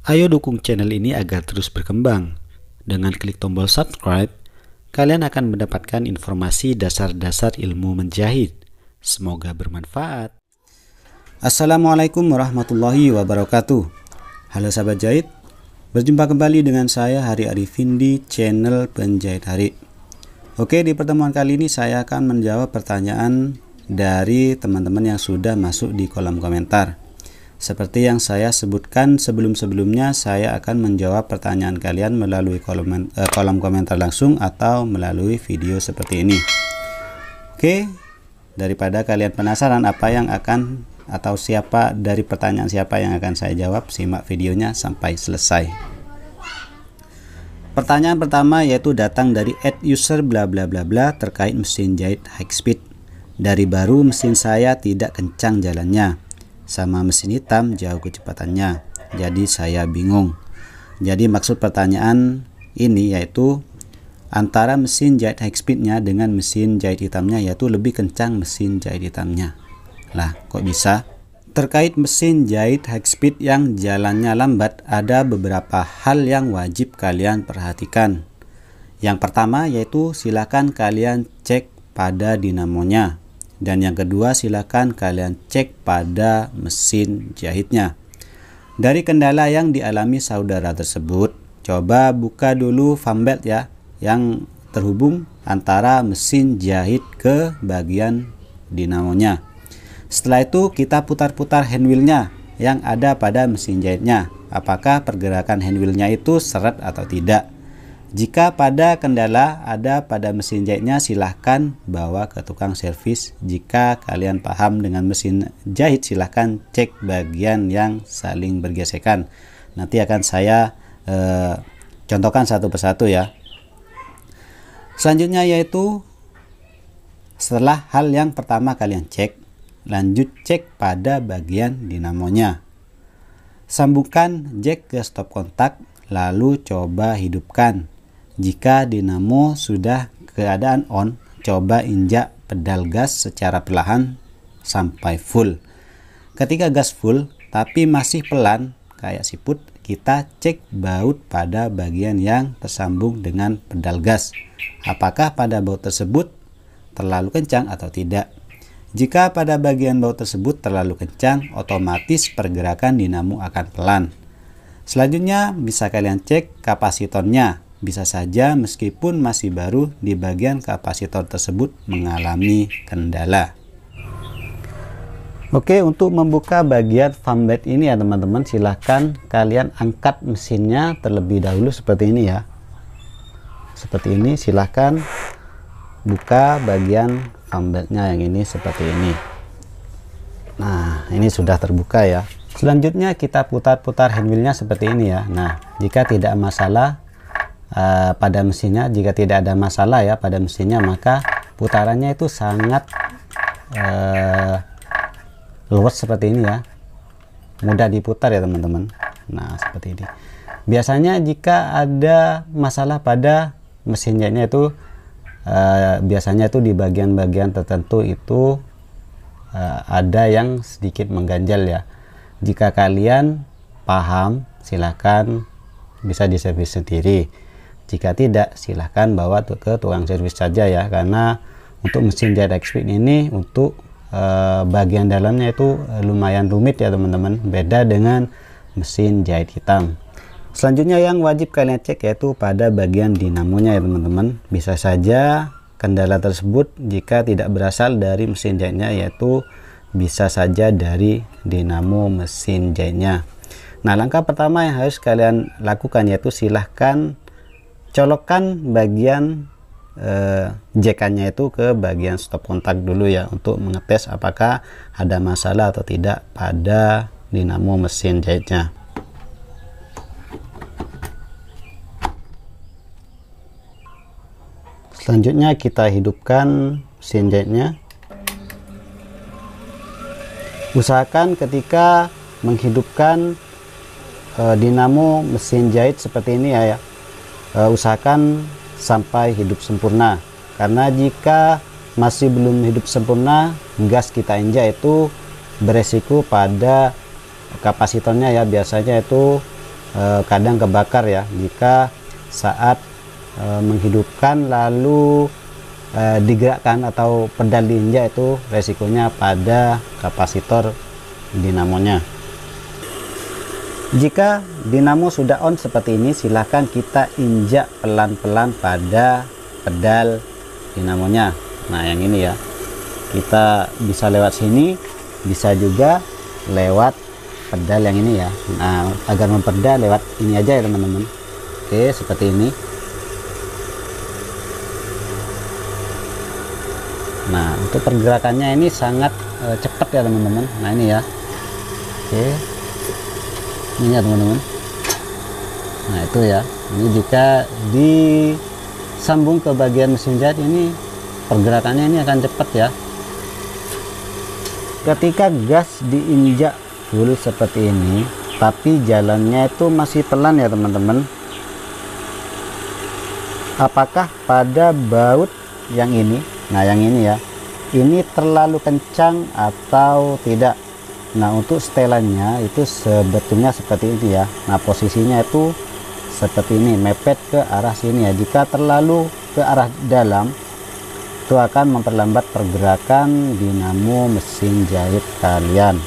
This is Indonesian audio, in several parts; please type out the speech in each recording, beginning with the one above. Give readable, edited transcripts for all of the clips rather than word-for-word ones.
Ayo dukung channel ini agar terus berkembang. Dengan klik tombol subscribe, kalian akan mendapatkan informasi dasar-dasar ilmu menjahit. Semoga bermanfaat. Assalamualaikum warahmatullahi wabarakatuh. Halo sahabat jahit, berjumpa kembali dengan saya Hari Arifin di channel Penjahit Hari. Oke, di pertemuan kali ini saya akan menjawab pertanyaan dari teman-teman yang sudah masuk di kolom komentar. Seperti yang saya sebutkan sebelum-sebelumnya, saya akan menjawab pertanyaan kalian melalui kolom komentar langsung atau melalui video seperti ini. Oke, daripada kalian penasaran apa yang akan atau siapa dari pertanyaan siapa yang akan saya jawab, simak videonya sampai selesai. Pertanyaan pertama yaitu datang dari @user bla bla bla bla terkait mesin jahit high speed. Dari baru mesin saya tidak kencang jalannya, sama mesin hitam jauh kecepatannya, jadi saya bingung. Jadi maksud pertanyaan ini yaitu antara mesin jahit high speednya dengan mesin jahit hitamnya, yaitu lebih kencang mesin jahit hitamnya. Lah, kok bisa? Terkait mesin jahit high speed yang jalannya lambat, ada beberapa hal yang wajib kalian perhatikan. Yang pertama yaitu silakan kalian cek pada dinamonya. Dan yang kedua, silakan kalian cek pada mesin jahitnya. Dari kendala yang dialami saudara tersebut, coba buka dulu fanbelt ya, yang terhubung antara mesin jahit ke bagian dinamonya. Setelah itu kita putar-putar handwheelnya yang ada pada mesin jahitnya. Apakah pergerakan handwheelnya itu seret atau tidak? Jika pada kendala ada pada mesin jahitnya, silahkan bawa ke tukang servis. Jika kalian paham dengan mesin jahit, silahkan cek bagian yang saling bergesekan. Nanti akan saya contohkan satu persatu ya. Selanjutnya yaitu setelah hal yang pertama kalian cek, lanjut cek pada bagian dinamonya. Sambungkan jack ke stop kontak, lalu coba hidupkan. Jika dinamo sudah keadaan on, coba injak pedal gas secara perlahan sampai full. Ketika gas full tapi masih pelan kayak siput, kita cek baut pada bagian yang tersambung dengan pedal gas. Apakah pada baut tersebut terlalu kencang atau tidak? Jika pada bagian baut tersebut terlalu kencang, otomatis pergerakan dinamo akan pelan. Selanjutnya bisa kalian cek kapasitornya. Bisa saja meskipun masih baru, di bagian kapasitor tersebut mengalami kendala. Oke, untuk membuka bagian fanbelt ini ya teman-teman, silahkan kalian angkat mesinnya terlebih dahulu seperti ini ya. Seperti ini, silahkan buka bagian fanbeltnya yang ini seperti ini. Nah, ini sudah terbuka ya. Selanjutnya kita putar-putar handwheelnya seperti ini ya. Nah, jika tidak masalah pada mesinnya, jika tidak ada masalah ya pada mesinnya, maka putarannya itu sangat luas seperti ini ya, mudah diputar ya teman-teman. Nah, seperti ini. Biasanya jika ada masalah pada mesin jahitnya itu biasanya itu di bagian-bagian tertentu itu ada yang sedikit mengganjal ya. Jika kalian paham, silakan bisa diservis sendiri. Jika tidak, silahkan bawa ke tukang servis saja ya, karena untuk mesin jahit high speed ini untuk bagian dalamnya itu lumayan rumit ya teman-teman, beda dengan mesin jahit hitam. Selanjutnya yang wajib kalian cek yaitu pada bagian dinamonya ya teman-teman. Bisa saja kendala tersebut jika tidak berasal dari mesin jahitnya, yaitu bisa saja dari dinamo mesin jahitnya. Nah, langkah pertama yang harus kalian lakukan yaitu silahkan colokkan bagian jackannya itu ke bagian stop kontak dulu ya, untuk mengetes apakah ada masalah atau tidak pada dinamo mesin jahitnya. Selanjutnya kita hidupkan mesin jahitnya. Usahakan ketika menghidupkan dinamo mesin jahit seperti ini ya, usahakan sampai hidup sempurna, karena jika masih belum hidup sempurna, gas kita injak itu beresiko pada kapasitornya ya. Biasanya itu kadang kebakar ya jika saat menghidupkan lalu digerakkan atau pedal diinjak, itu resikonya pada kapasitor dinamonya. Jika dinamo sudah on seperti ini, silahkan kita injak pelan-pelan pada pedal dinamonya. Nah yang ini ya, kita bisa lewat sini, bisa juga lewat pedal yang ini ya. Nah agar memperdah lewat ini aja ya teman-teman. Oke, seperti ini. Nah untuk pergerakannya ini sangat cepat ya teman-teman. Nah ini ya, oke, ini ya teman-teman. Nah itu ya, ini jika disambung ke bagian mesin jahit ini, pergerakannya ini akan cepat ya. Ketika gas diinjak full seperti ini tapi jalannya itu masih pelan ya teman-teman, apakah pada baut yang ini, nah yang ini ya, ini terlalu kencang atau tidak? Nah untuk setelannya itu sebetulnya seperti ini ya. Nah posisinya itu seperti ini, mepet ke arah sini ya. Jika terlalu ke arah dalam, itu akan memperlambat pergerakan dinamo mesin jahit kalian.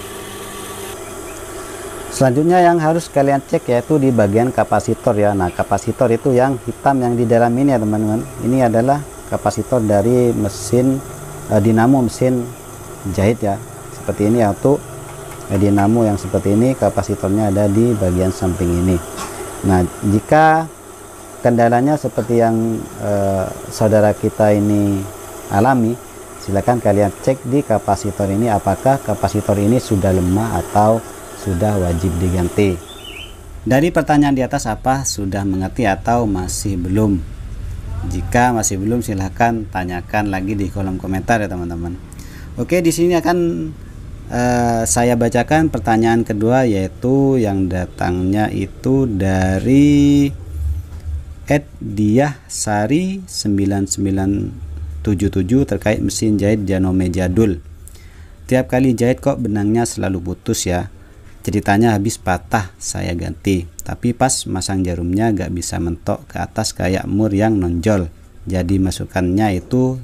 Selanjutnya yang harus kalian cek yaitu di bagian kapasitor ya. Nah kapasitor itu yang hitam yang di dalam ini ya teman-teman. Ini adalah kapasitor dari mesin dinamo mesin jahit ya. Seperti ini ya, untuk dinamo yang seperti ini kapasitornya ada di bagian samping ini. Nah jika kendalanya seperti yang saudara kita ini alami, silakan kalian cek di kapasitor ini apakah kapasitor ini sudah lemah atau sudah wajib diganti. Dari pertanyaan di atas, apa sudah mengerti atau masih belum? Jika masih belum, silahkan tanyakan lagi di kolom komentar ya teman-teman. Oke, di sini akan saya bacakan pertanyaan kedua, yaitu yang datangnya itu dari @diahsari 9977 terkait mesin jahit Janome jadul. Tiap kali jahit kok benangnya selalu putus ya. Ceritanya habis patah saya ganti, tapi pas masang jarumnya gak bisa mentok ke atas kayak mur yang nonjol. Jadi masukannya itu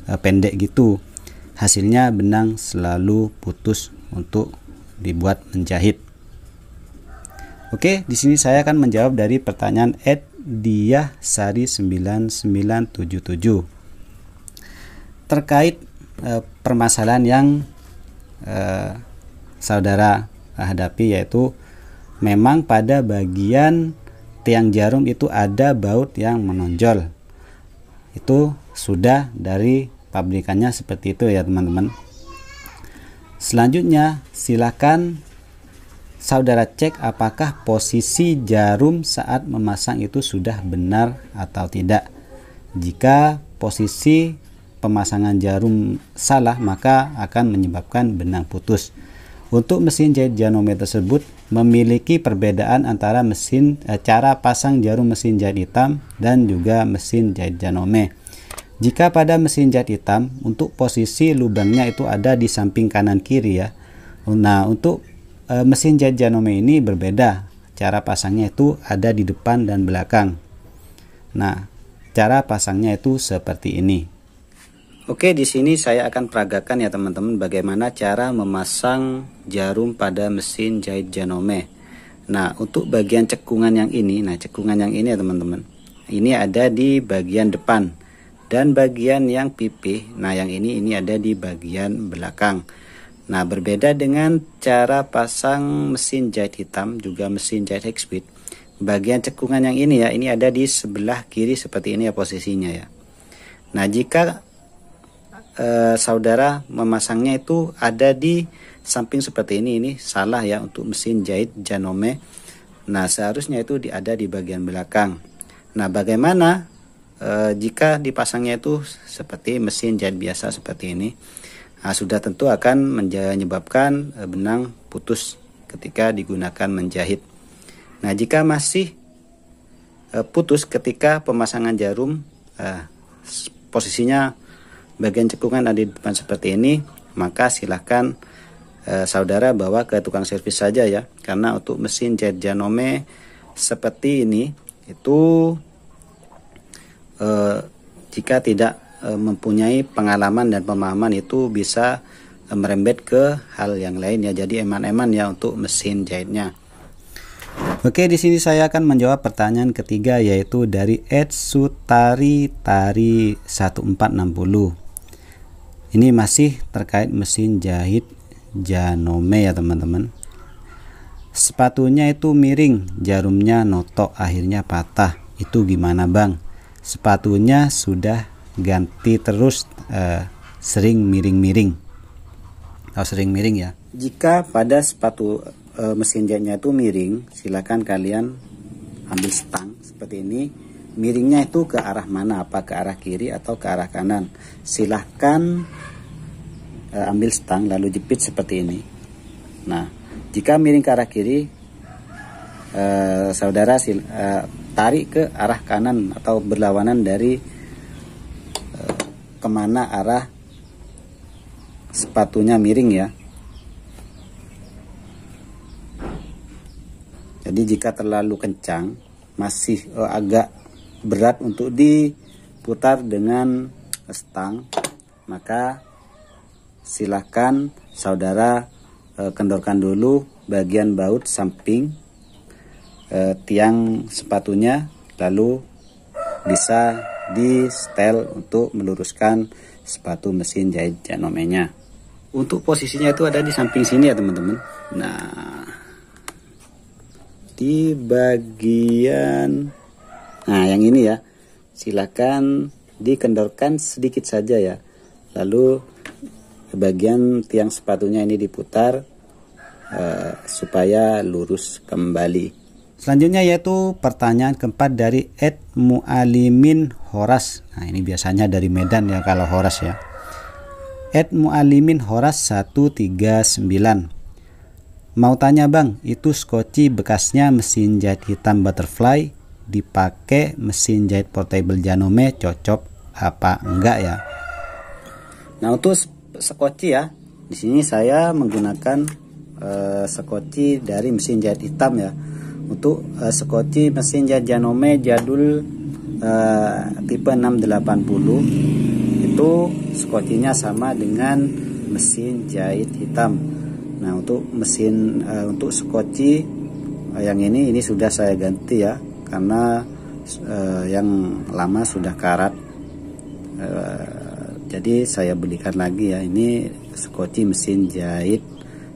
pendek gitu. Hasilnya benang selalu putus untuk dibuat menjahit. Oke, di sini saya akan menjawab dari pertanyaan @diahsari 9977 terkait permasalahan yang saudara hadapi, yaitu memang pada bagian tiang jarum itu ada baut yang menonjol. Itu sudah dari pabrikannya seperti itu ya teman-teman. Selanjutnya silakan saudara cek apakah posisi jarum saat memasang itu sudah benar atau tidak. Jika posisi pemasangan jarum salah, maka akan menyebabkan benang putus. Untuk mesin jahit Janome tersebut memiliki perbedaan antara cara pasang jarum mesin jahit hitam dan juga mesin jahit Janome. Jika pada mesin jahit hitam, untuk posisi lubangnya itu ada di samping kanan kiri ya. Nah untuk mesin jahit Janome ini berbeda, cara pasangnya itu ada di depan dan belakang. Nah cara pasangnya itu seperti ini. Oke, di sini saya akan peragakan ya teman-teman bagaimana cara memasang jarum pada mesin jahit Janome. Nah, untuk bagian cekungan yang ini, cekungan yang ini ya teman-teman. Ini ada di bagian depan dan bagian yang pipih. Nah, yang ini ada di bagian belakang. Nah, berbeda dengan cara pasang mesin jahit hitam juga mesin jahit high speed. Bagian cekungan yang ini ya, ini ada di sebelah kiri seperti ini ya posisinya ya. Nah, jika saudara memasangnya itu ada di samping seperti ini salah ya untuk mesin jahit Janome. Nah seharusnya itu ada di bagian belakang. Nah bagaimana jika dipasangnya itu seperti mesin jahit biasa seperti ini? Nah, sudah tentu akan menyebabkan benang putus ketika digunakan menjahit. Nah jika masih putus ketika pemasangan jarum, posisinya bagian cekungan ada di depan seperti ini, maka silahkan saudara bawa ke tukang servis saja ya, karena untuk mesin jahit Janome seperti ini itu jika tidak mempunyai pengalaman dan pemahaman itu bisa merembet ke hal yang lain ya, jadi eman-eman ya untuk mesin jahitnya. Oke, di sini saya akan menjawab pertanyaan ketiga, yaitu dari Ed Sutari Tari 1460. Ini masih terkait mesin jahit Janome ya teman-teman. Sepatunya itu miring, jarumnya notok, akhirnya patah. Itu gimana bang? Sepatunya sudah ganti terus sering miring-miring. Sering miring ya. Jika pada sepatu mesin jahitnya itu miring, silakan kalian ambil stang seperti ini. Miringnya itu ke arah mana? Apa ke arah kiri atau ke arah kanan? Silahkan ambil stang lalu jepit seperti ini. Nah, jika miring ke arah kiri, saudara tarik ke arah kanan atau berlawanan dari kemana arah sepatunya miring ya. Jadi jika terlalu kencang, masih agak berat untuk diputar dengan stang, maka silahkan saudara kendorkan dulu bagian baut samping tiang sepatunya, lalu bisa di setel untuk meluruskan sepatu mesin jahit Janome-nya. Untuk posisinya itu ada di samping sini ya teman-teman. Nah, di bagian yang ini ya, silakan dikendorkan sedikit saja ya, lalu bagian tiang sepatunya ini diputar supaya lurus kembali. Selanjutnya yaitu pertanyaan keempat dari Ed Mualimin Horas. Nah, ini biasanya dari Medan ya kalau Horas ya. Ed Mualimin Horas 139. Mau tanya bang, itu skoci bekasnya mesin jahit hitam butterfly dipakai mesin jahit portable Janome cocok apa enggak ya? Nah, untuk skoci ya, di sini saya menggunakan skoci dari mesin jahit hitam ya. Untuk skoci mesin jahit Janome jadul tipe 680 itu skocinya sama dengan mesin jahit hitam. Nah, untuk mesin untuk skoci yang ini sudah saya ganti ya, karena yang lama sudah karat. Jadi saya belikan lagi ya, ini skoci mesin jahit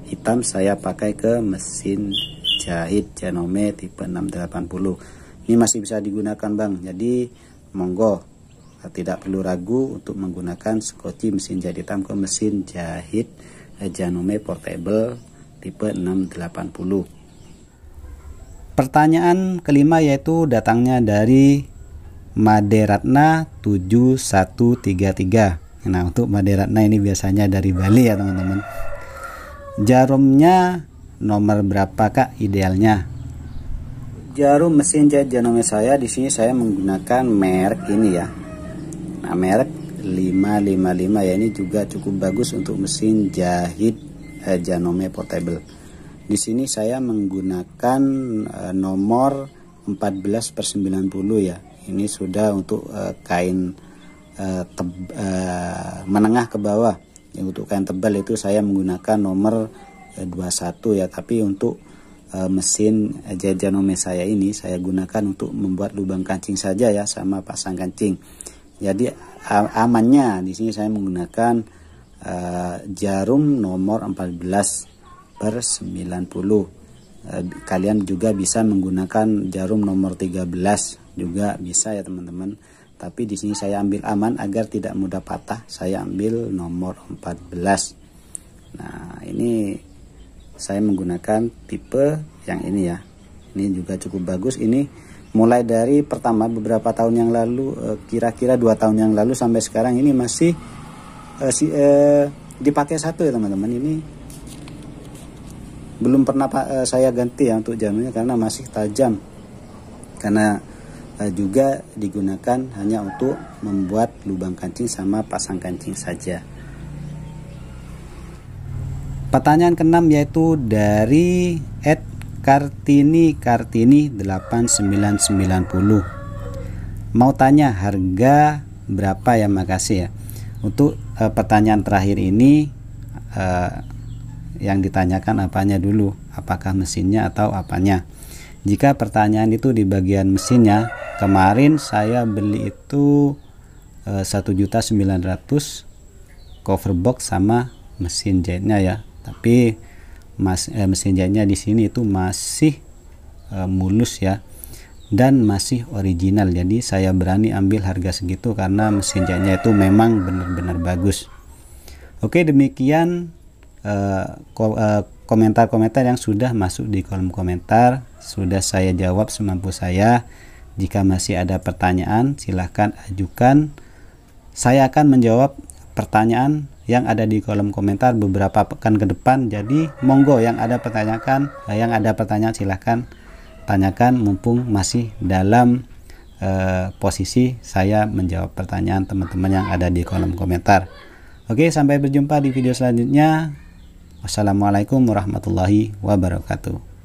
hitam saya pakai ke mesin jahit Janome tipe 680. Ini masih bisa digunakan bang, jadi monggo tidak perlu ragu untuk menggunakan skoci mesin jahit hitam ke mesin jahit Janome portable tipe 680. Pertanyaan kelima yaitu datangnya dari Maderatna 7133. Nah, untuk Maderatna ini biasanya dari Bali ya teman-teman. Jarumnya nomor berapa kak idealnya? Jarum mesin jahit Janome saya di sini saya menggunakan merek ini ya. Nah, merek 555 ya, ini juga cukup bagus untuk mesin jahit Janome portable. Di sini saya menggunakan nomor 14/90 ya. Ini sudah untuk kain menengah ke bawah. Untuk kain tebal itu saya menggunakan nomor 21 ya, tapi untuk mesin jahit Janome saya ini saya gunakan untuk membuat lubang kancing saja ya, sama pasang kancing. Jadi amannya di sini saya menggunakan jarum nomor 14/90. Kalian juga bisa menggunakan jarum nomor 13 juga bisa ya teman-teman. Tapi di sini saya ambil aman agar tidak mudah patah. Saya ambil nomor 14. Nah, ini saya menggunakan tipe yang ini ya. Ini juga cukup bagus. Ini mulai dari pertama beberapa tahun yang lalu, kira-kira 2 tahun yang lalu sampai sekarang ini masih dipakai satu ya teman-teman. Ini belum pernah saya ganti ya untuk jamnya karena masih tajam, karena juga digunakan hanya untuk membuat lubang kancing sama pasang kancing saja. Pertanyaan ke-6 yaitu dari Kartini 8990. Mau tanya harga berapa ya, makasih ya. Untuk pertanyaan terakhir ini yang ditanyakan apanya dulu, apakah mesinnya atau apanya. Jika pertanyaan itu di bagian mesinnya, kemarin saya beli itu 1.900.000 cover box sama mesin jahitnya ya. Tapi mesin jahitnya di sini itu masih mulus ya, dan masih original. Jadi saya berani ambil harga segitu karena mesin jahitnya itu memang benar-benar bagus. Oke, demikian komentar-komentar yang sudah masuk di kolom komentar. Sudah saya jawab semampu saya. Jika masih ada pertanyaan, silahkan ajukan. Saya akan menjawab pertanyaan yang ada di kolom komentar beberapa pekan ke depan. Jadi monggo yang ada pertanyaan silahkan tanyakan, mumpung masih dalam posisi saya menjawab pertanyaan teman-teman yang ada di kolom komentar. Oke, sampai berjumpa di video selanjutnya. Wassalamualaikum warahmatullahi wabarakatuh.